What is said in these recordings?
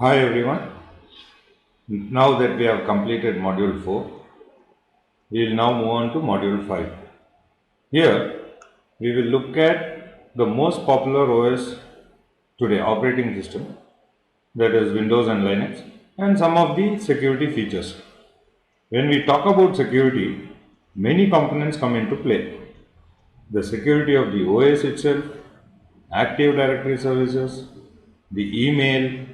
Hi everyone. Now that we have completed module 4, we will now move on to module 5. Here, we will look at the most popular OS today, operating system, that is Windows and Linux, and some of the security features. When we talk about security, many components come into play. The security of the OS itself, Active Directory services, the email,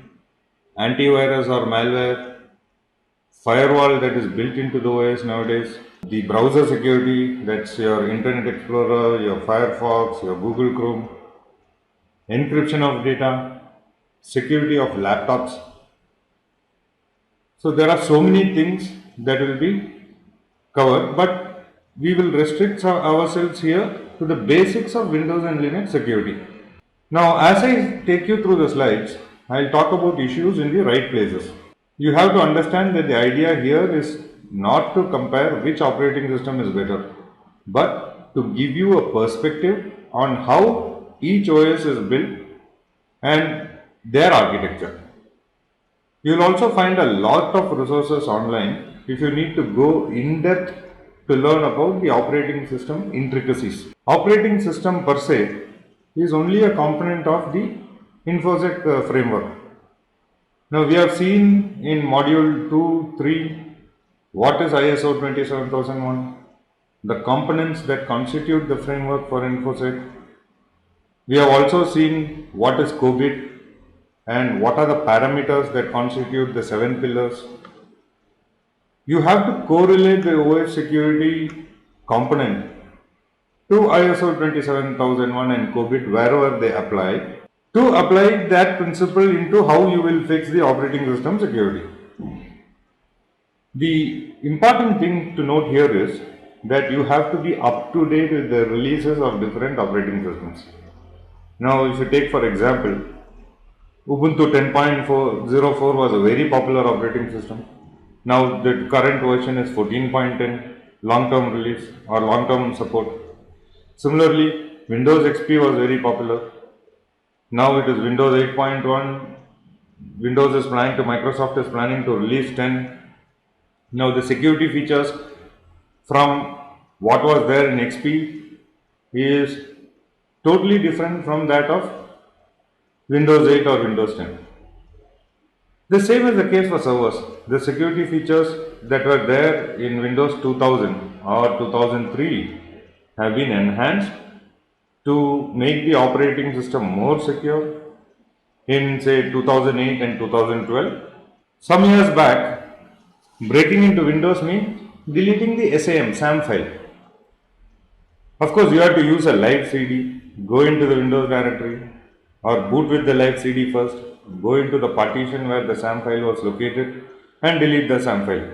antivirus or malware, firewall that is built into the OS nowadays, the browser security, that's your Internet Explorer, your Firefox, your Google Chrome, encryption of data, security of laptops. So there are so many things that will be covered, but we will restrict ourselves here to the basics of Windows and Linux security. Now, as I take you through the slides, I'll talk about issues in the right places. You have to understand that the idea here is not to compare which operating system is better, but to give you a perspective on how each OS is built and their architecture. You will also find a lot of resources online if you need to go in depth to learn about the operating system intricacies. Operating system per se is only a component of the InfoSec framework. Now we have seen in module 2, 3 what is ISO 27001, the components that constitute the framework for InfoSec. We have also seen what is COBIT and what are the parameters that constitute the 7 pillars. You have to correlate the OS security component to ISO 27001 and COBIT wherever they apply to apply that principle into how you will fix the operating system security. The important thing to note here is that you have to be up to date with the releases of different operating systems. Now, if you take for example, Ubuntu 10.04 was a very popular operating system. Now, the current version is 14.10, long-term release or long-term support. Similarly, Windows XP was very popular. Now it is Windows 8.1. Microsoft is planning to release 10. Now the security features from what was there in XP is totally different from that of Windows 8 or Windows 10. The same is the case for servers. The security features that were there in Windows 2000 or 2003 have been enhanced to make the operating system more secure in say 2008 and 2012. Some years back, breaking into Windows means deleting the SAM file. Of course, you have to use a live CD, go into the Windows directory or boot with the live CD first, go into the partition where the SAM file was located and delete the SAM file.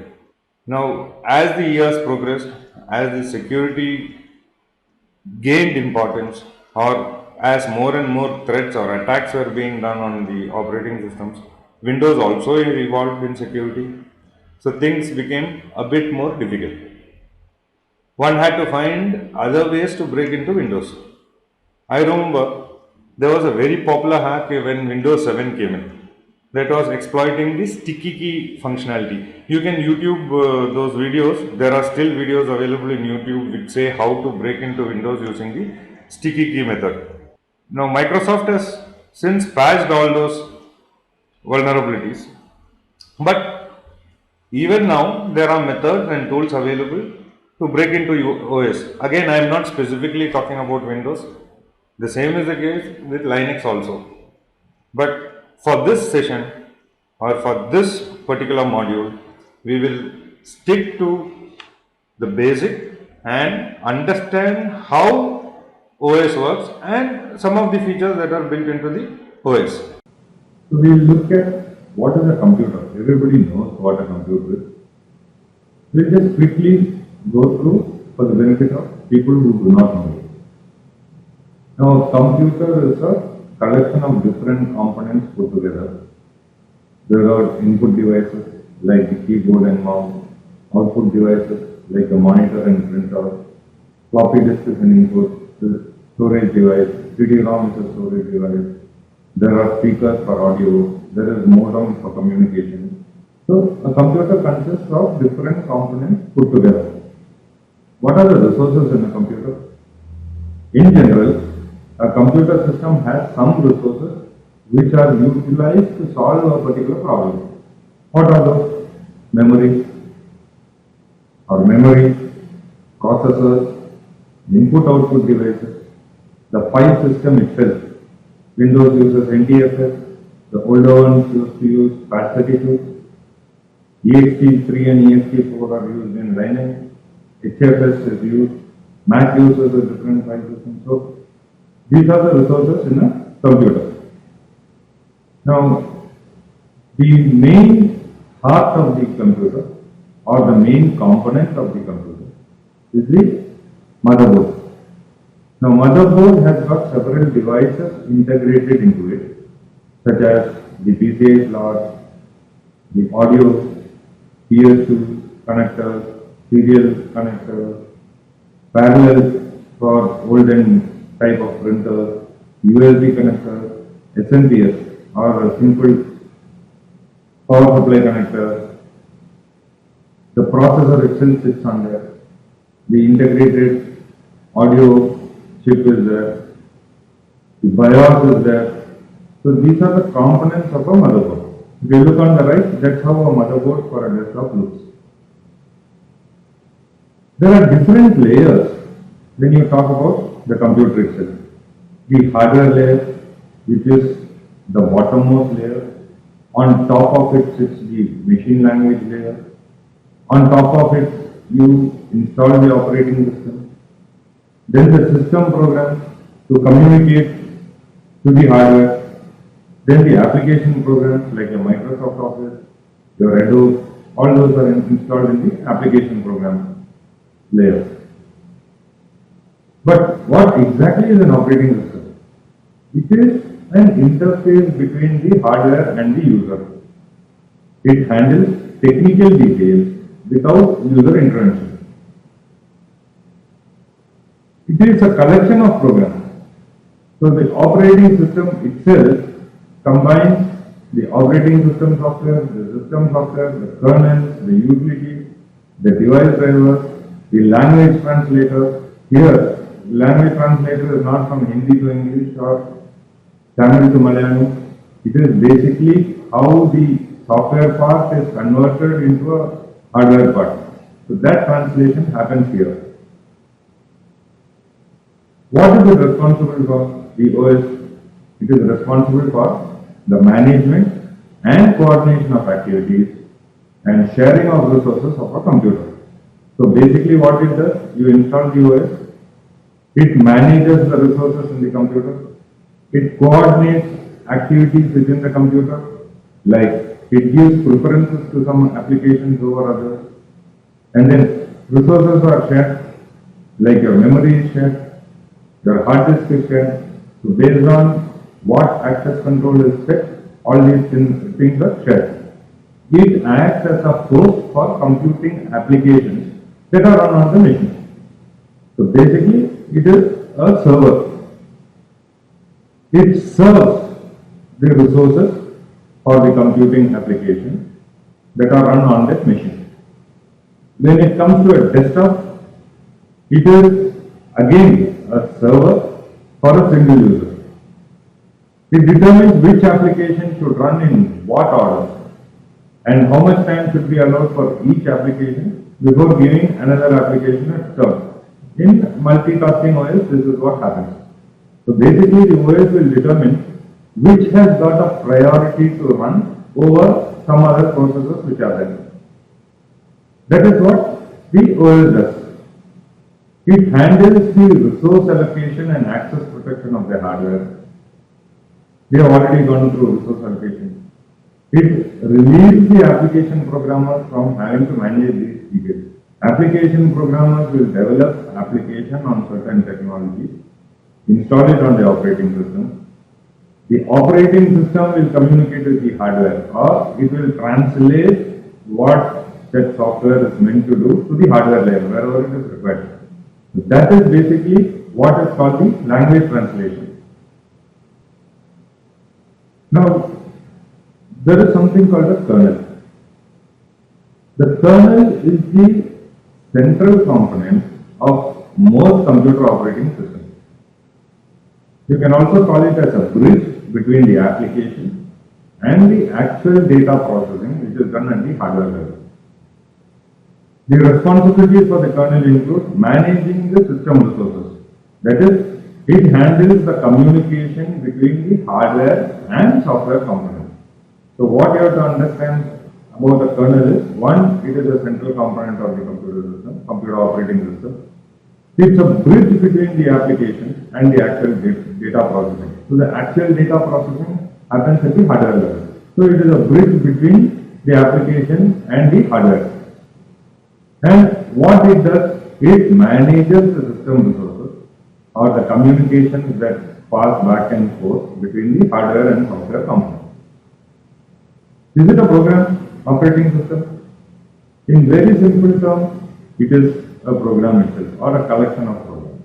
Now, as the years progressed, as the security gained importance or as more and more threats or attacks were being done on the operating systems, Windows also evolved in security. So things became a bit more difficult. One had to find other ways to break into Windows. I remember there was a very popular hack when Windows 7 came in that was exploiting the sticky key functionality. You can YouTube those videos. There are still videos available in YouTube which say how to break into Windows using the sticky key method. Now Microsoft has since patched all those vulnerabilities, but even now there are methods and tools available to break into OS. Again, I am not specifically talking about Windows. The same is the case with Linux also. But for this session or for this particular module, we will stick to the basic and understand how OS works and some of the features that are built into the OS. So we will look at what is a computer. Everybody knows what a computer is. We'll just quickly go through for the benefit of people who do not know it. Now, a computer is a collection of different components put together. There are input devices like the keyboard and mouse, output devices like a monitor and printer, floppy disk is an input, storage device, CD-ROM is a storage device. There are speakers for audio, there is modem for communication. So a computer consists of different components put together. What are the resources in a computer? In general, a computer system has some resources which are utilized to solve a particular problem. What are those? Memory, processors, input-output devices, the file system itself. Windows uses NTFS, the older ones used to use FAT32, ext3 and ext4 are used in Linux, HFS is used, Mac uses a different file system. So these are the resources in a computer. Now, the main heart of the computer or the main component of the computer is the motherboard. Now, motherboard has got several devices integrated into it, such as the PCI slot, the audio, PS2 connectors, serial connectors, parallel for olden type of printers, USB connectors, SMPS or a simple power supply connector. The processor itself sits on there. The integrated audio chip is there. The BIOS is there. So these are the components of a motherboard. If you look on the right, that's how a motherboard for a desktop looks. There are different layers when you talk about the computer itself. The hardware layer, which is the bottommost layer. On top of it sits the machine language layer. On top of it, you install the operating system. Then the system program to communicate to the hardware. Then the application programs like your Microsoft Office, your Adobe, all those are installed in the application program layer. But what exactly is an operating system? It is an interface between the hardware and the user. It handles technical details without user intervention. It is a collection of programs. So the operating system itself combines the operating system software, the kernel, the utility, the device drivers, the language translator. Here, language translator is not from Hindi to English or Tamil to Malayalam. It is basically how the software part is converted into a hardware part. So that translation happens here. What is it responsible for? The OS. It is responsible for the management and coordination of activities and sharing of resources of a computer. So basically what it does, you install the OS, it manages the resources in the computer, it coordinates activities within the computer, like it gives preferences to some applications over others, and then resources are shared, like your memory is shared, your hard disk is shared. So based on what access control is set, all these things are shared. It acts as a host for computing applications that are run on the machine. So basically, it is a server. It serves the resources for the computing applications that are run on that machine. When it comes to a desktop, it is again a server for a single user. It determines which application should run in what order and how much time should be allowed for each application before giving another application a turn. In multitasking OS, this is what happens. So basically the OS will determine which has got a priority to run over some other processes which are there. That is what the OS does. It handles the resource allocation and access protection of the hardware. We have already gone through resource allocation. It relieves the application programmers from having to manage these details. Application programmers will develop application on certain technologies, install it on the operating system. The operating system will communicate with the hardware, or it will translate what that software is meant to do to the hardware layer wherever it is required. So that is basically what is called the language translation. Now, there is something called a kernel. The kernel is the central component of most computer operating systems. You can also call it as a bridge between the application and the actual data processing which is done at the hardware level. The responsibilities for the kernel include managing the system resources. That is, it handles the communication between the hardware and software components. So what you have to understand about the kernel is, one, it is a central component of the computer system, computer operating system. It's a bridge between the application and the actual data processing. So the actual data processing happens at the hardware level. So it is a bridge between the application and the hardware. And what it does, it manages the system resources or the communications that pass back and forth between the hardware and software components. Is it a program operating system? In very simple terms, it is a program itself or a collection of programs.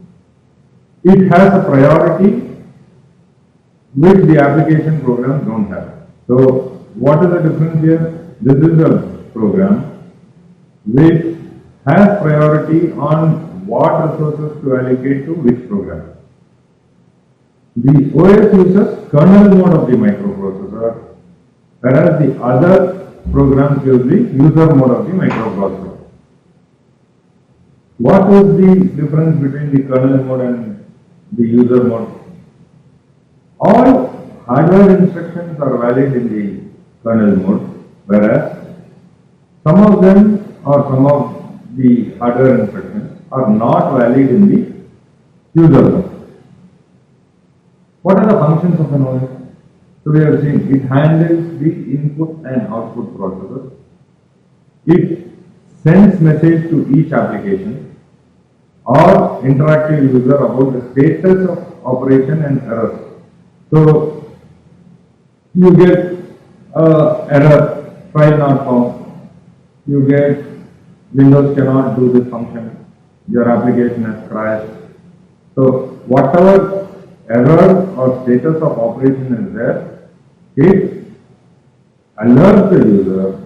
It has a priority which the application programs don't have. So what is the difference here? This is a program which has priority on what resources to allocate to which program. The OS uses kernel mode of the microprocessor, whereas the other programs use the user mode of the microprocessor. What is the difference between the kernel mode and the user mode? All hardware instructions are valid in the kernel mode, whereas some of them or some of the hardware instructions are not valid in the user mode. What are the functions of an OS? So we have seen it handles the input and output processors. It sends message to each application or interactive user about the status of operation and errors. So you get error, file not found. You get Windows cannot do this function. Your application has crashed. So whatever error or status of operation is there, it alerts the user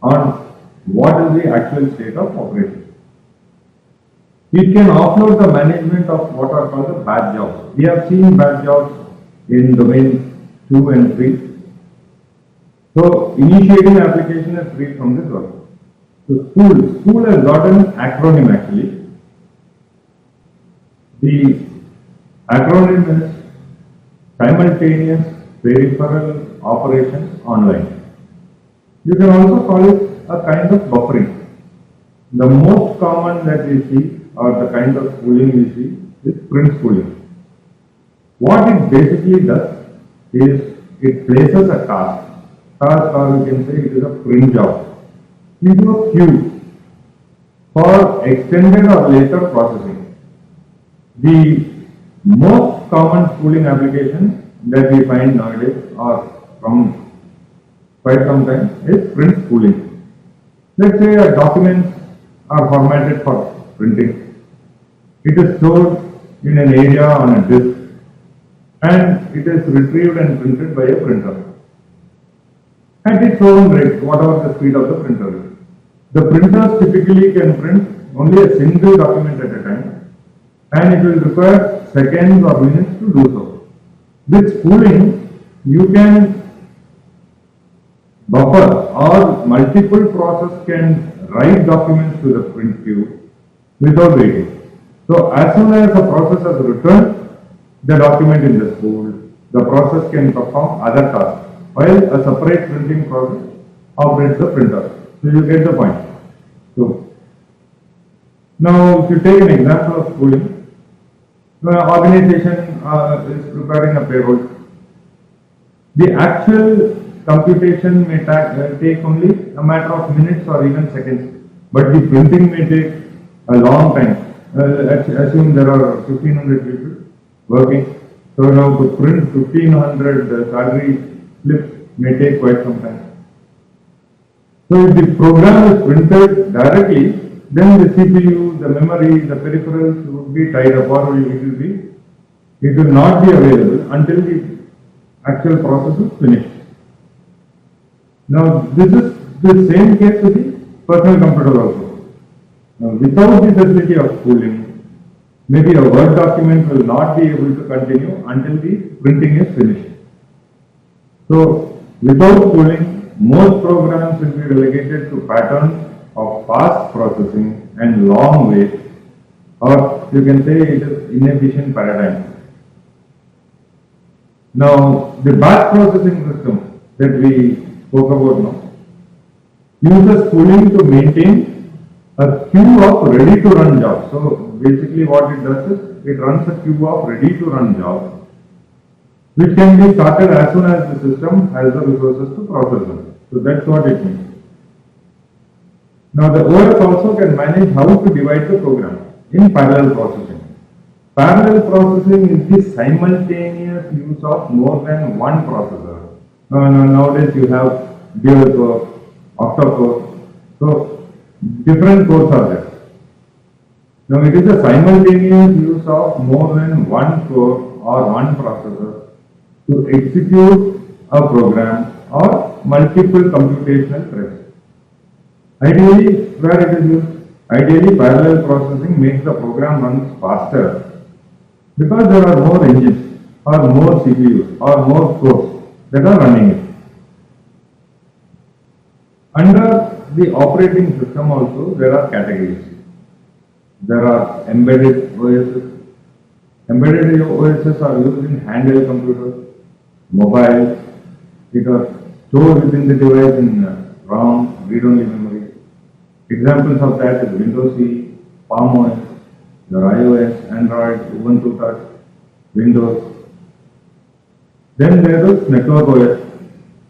on what is the actual state of operation. It can offload the management of what are called the batch jobs. We have seen batch jobs in domain 2 and 3. So initiating application is free from this work. So school has got an acronym actually. The acronym is simultaneous peripheral operations online. You can also call it a kind of buffering. The most common that we see or the kind of schooling we see is print schooling. What it basically does is it places a task or you can say it is a print job into a queue for extended or later processing. The most common schooling application that we find nowadays or from quite some time is print schooling. Let's say a document are formatted for printing. It is stored in an area on a disk and it is retrieved and printed by a printer at its own rate, whatever the speed of the printer is. The printers typically can print only a single document at a time and it will require seconds or minutes to do so. With spooling, you can buffer or multiple processes can write documents to the print queue without waiting. So as soon as a process has returned the document in the spool, the process can perform other tasks while a separate printing process operates the printer. So you get the point. So now if you take an example of schooling, the organization is preparing a payroll. The actual computation may take only a matter of minutes or even seconds, but the printing may take a long time. Assume there are 1500 people working. So now to print 1500 salary slips may take quite some time. So if the program is printed directly, then the CPU, the memory, the peripherals would be tied up or it will not be available until the actual process is finished. Now, this is the same case with the personal computer also. Now, without the facility of cooling, maybe a Word document will not be able to continue until the printing is finished. So, without cooling, most programs will be relegated to patterns of fast processing and long wait, or you can say it is inefficient paradigm. Now, the batch processing system that we spoke about now uses cooling to maintain a queue of ready to run jobs. So, basically, what it does is it runs a queue of ready to run jobs which can be started as soon as the system has the resources to process them. So, that's what it means. Now, the OS also can manage how to divide the program in parallel processing. Parallel processing is the simultaneous use of more than one processor. Nowadays you have dual core, octa core, so different cores are there. Now it is a simultaneous use of more than one core or one processor to execute a program or multiple computational threads. Ideally, where it is used? Ideally, parallel processing makes the program run faster because there are more engines or more CPUs or more cores that are running it. Under the operating system also, there are categories. There are embedded OSs. Embedded OSs are used in handheld computers, mobile, it are stored within the device in ROM, read-only memory. Examples of that is Windows CE, Palm OS, your iOS, Android, Ubuntu Touch, Windows. Then there is Network OS,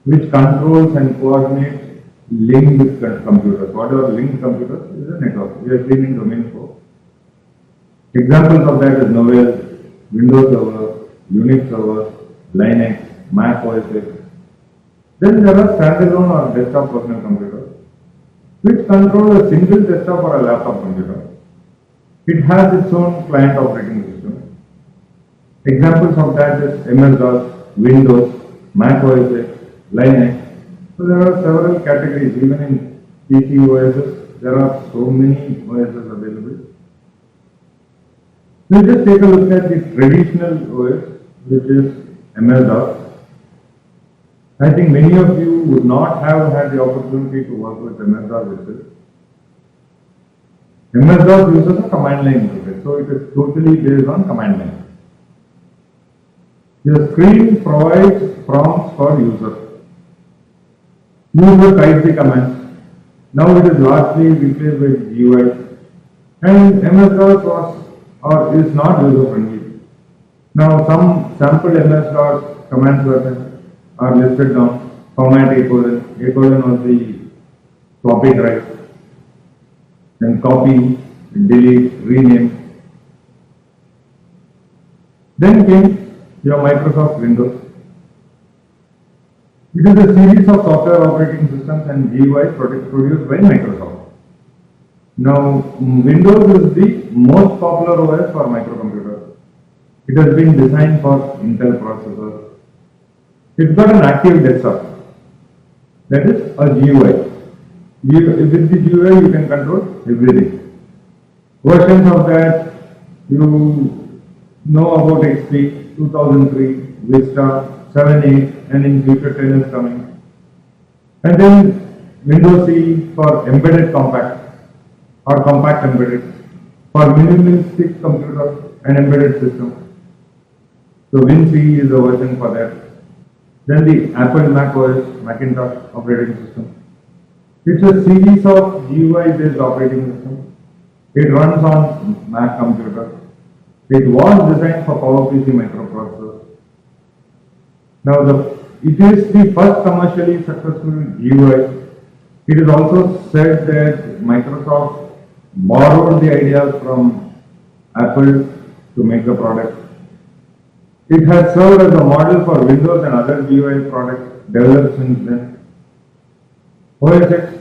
which controls and coordinates linked computers. Whatever linked computers is a network. We are cleaning domain 4. Examples of that is Novell, Windows Server, Unix Server, Linux, Mac OS X. Then there are standalone or desktop personal computers, which control a single desktop or a laptop computer. It has its own client operating system. Examples of that is MS-DOS, Windows, Mac OS X, Linux. So there are several categories. Even in PC OSs, there are so many OSs available. We'll just take a look at the traditional OS, which is MS-DOS. I think many of you would not have had the opportunity to work with MS-DOS itself. MS-DOS uses a command line interface, so it is totally based on command line. The screen provides prompts for user. User types the commands. Now it is largely replaced by GUI, and MS-DOS was or is not user friendly. Now some sample MS-DOS commands are listed down. Format A colon was the topic, right? Then copy, delete, rename. Then came your Microsoft Windows. It is a series of software operating systems and GUIs produced by Microsoft. Now, Windows is the most popular OS for microcomputers. It has been designed for Intel processors. It's got an active desktop, that is a GUI. With the GUI, you can control everything. Versions of that, you know about XP, 2003, Vista, 7, 8, and in future 10 is coming. And then Windows CE for embedded compact or compact embedded for minimalistic computer and embedded system. So WinCE is a version for that. Then the Apple Mac OS, Macintosh operating system. It's a series of GUI based operating system. It runs on Mac computer. It was designed for PowerPC microprocessors. Now it is the first commercially successful GUI. It is also said that Microsoft borrowed the ideas from Apple to make the product. It has served as a model for Windows and other GUI products developed since then. OS X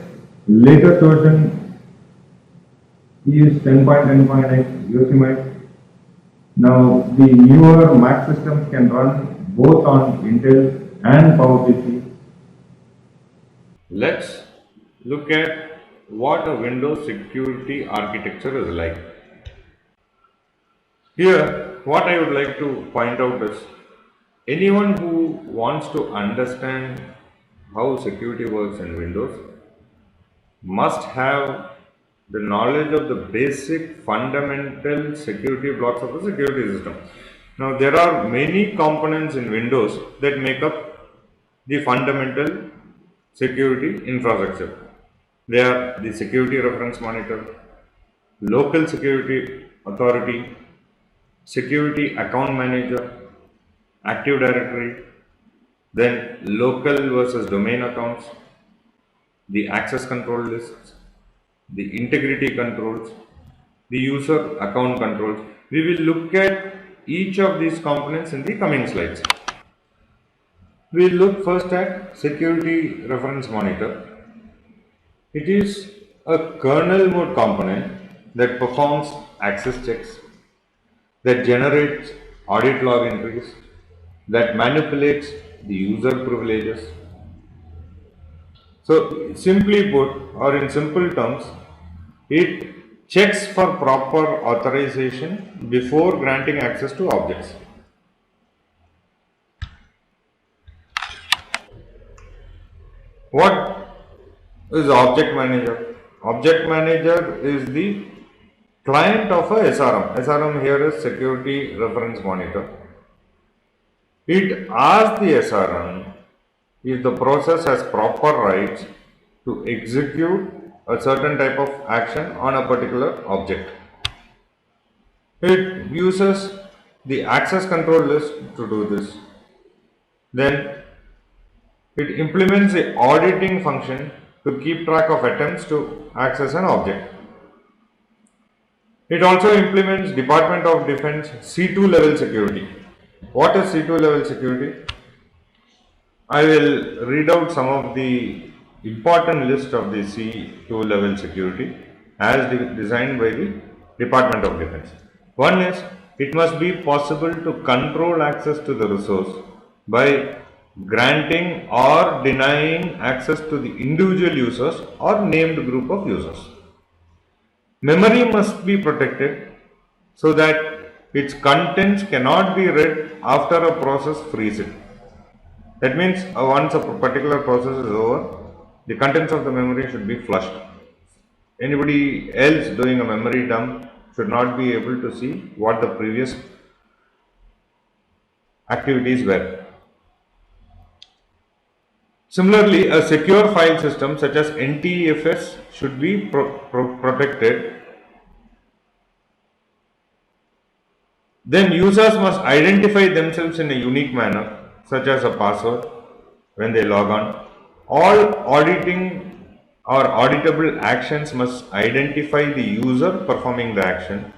latest version is 10.10.x Yosemite. Now the newer Mac systems can run both on Intel and PowerPC. Let's look at what a Windows security architecture is like. Here, what I would like to point out is anyone who wants to understand how security works in Windows must have the knowledge of the basic fundamental security blocks of the security system. Now, there are many components in Windows that make up the fundamental security infrastructure. They are the security reference monitor, local security authority, security account manager, active directory, then local versus domain accounts, the access control lists, the integrity controls, the user account controls. We will look at each of these components in the coming slides. We will look first at security reference monitor. It is a kernel mode component that performs access checks, that generates audit log entries, that manipulates the user privileges. So, simply put, or in simple terms, it checks for proper authorization before granting access to objects. What is Object Manager? Object Manager is the client of a SRM. SRM here is Security Reference Monitor. It asks the SRM if the process has proper rights to execute a certain type of action on a particular object. It uses the access control list to do this. Then it implements a auditing function to keep track of attempts to access an object. It also implements Department of Defense C2 level security. What is C2 level security? I will read out some of the important list of the C2 level security as designed by the Department of Defense. One is it must be possible to control access to the resource by granting or denying access to the individual users or named group of users. Memory must be protected so that its contents cannot be read after a process frees it. That means once a particular process is over, the contents of the memory should be flushed. Anybody else doing a memory dump should not be able to see what the previous activities were. Similarly, a secure file system such as NTFS should be protected. Then users must identify themselves in a unique manner, such as a password when they log on. All auditing or auditable actions must identify the user performing the action.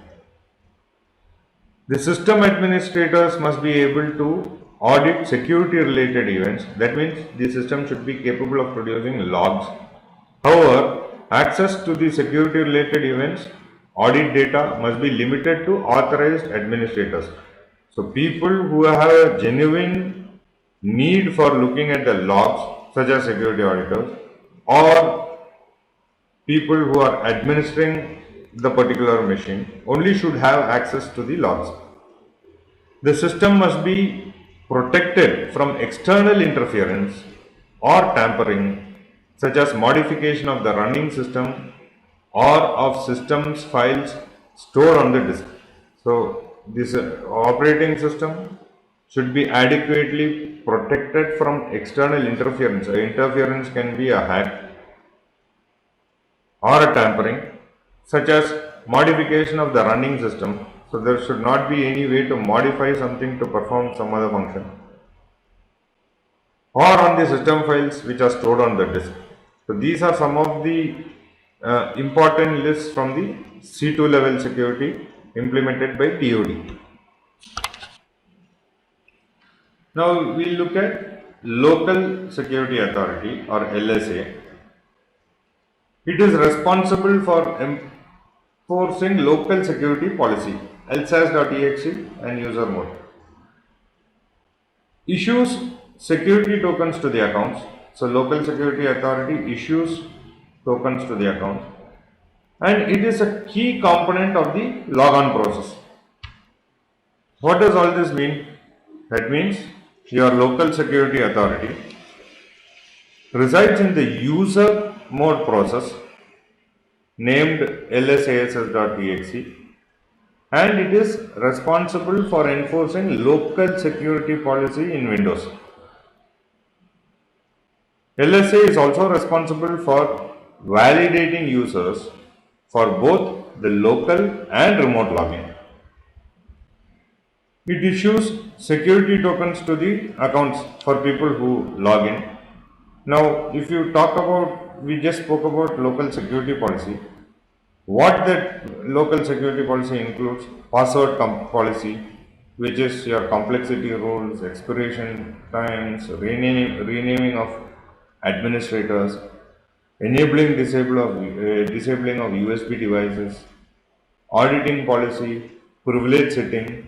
The system administrators must be able to audit security related events. That means the system should be capable of producing logs. However, access to the security related events audit data must be limited to authorized administrators. So people who have a genuine need for looking at the logs, such as security auditors, or people who are administering the particular machine, only should have access to the logs. The system must be protected from external interference or tampering, such as modification of the running system or of systems files stored on the disk. So, this operating system should be adequately protected from external interference. Interference can be a hack or a tampering, such as modification of the running system. So, there should not be any way to modify something to perform some other function, or on the system files which are stored on the disk. So, these are some of the important lists from the C2 level security implemented by DoD. Now, we look at Local Security Authority or LSA. It is responsible for enforcing local security policy, lsas.exe and user mode. Issues security tokens to the accounts, So local security authority issues tokens to the account, and it is a key component of the logon process. What does all this mean? That means your local security authority resides in the user mode process named lsass.exe, and it is responsible for enforcing local security policy in Windows. LSA is also responsible for validating users for both the local and remote login. It issues security tokens to the accounts for people who log in. Now, if you talk about, we just spoke about local security policy. What that local security policy includes: password policy, which is your complexity rules, expiration times, renaming of administrators, disabling of USB devices, auditing policy, privilege setting.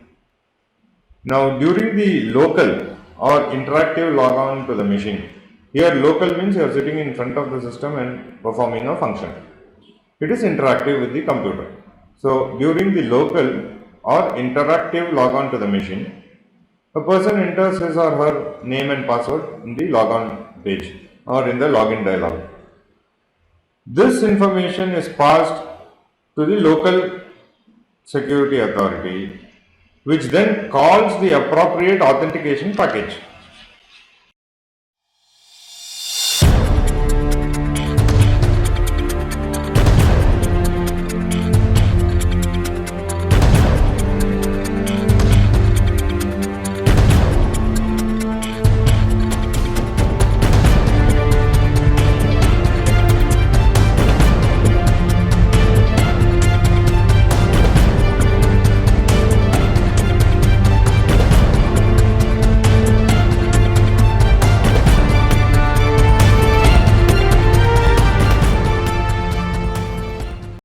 Now, during the local or interactive logon to the machine, here local means you are sitting in front of the system and performing a function. It is interactive with the computer. So, during the local or interactive logon to the machine, a person enters his or her name and password in the logon page or in the login dialog. This information is passed to the local security authority, which then calls the appropriate authentication package.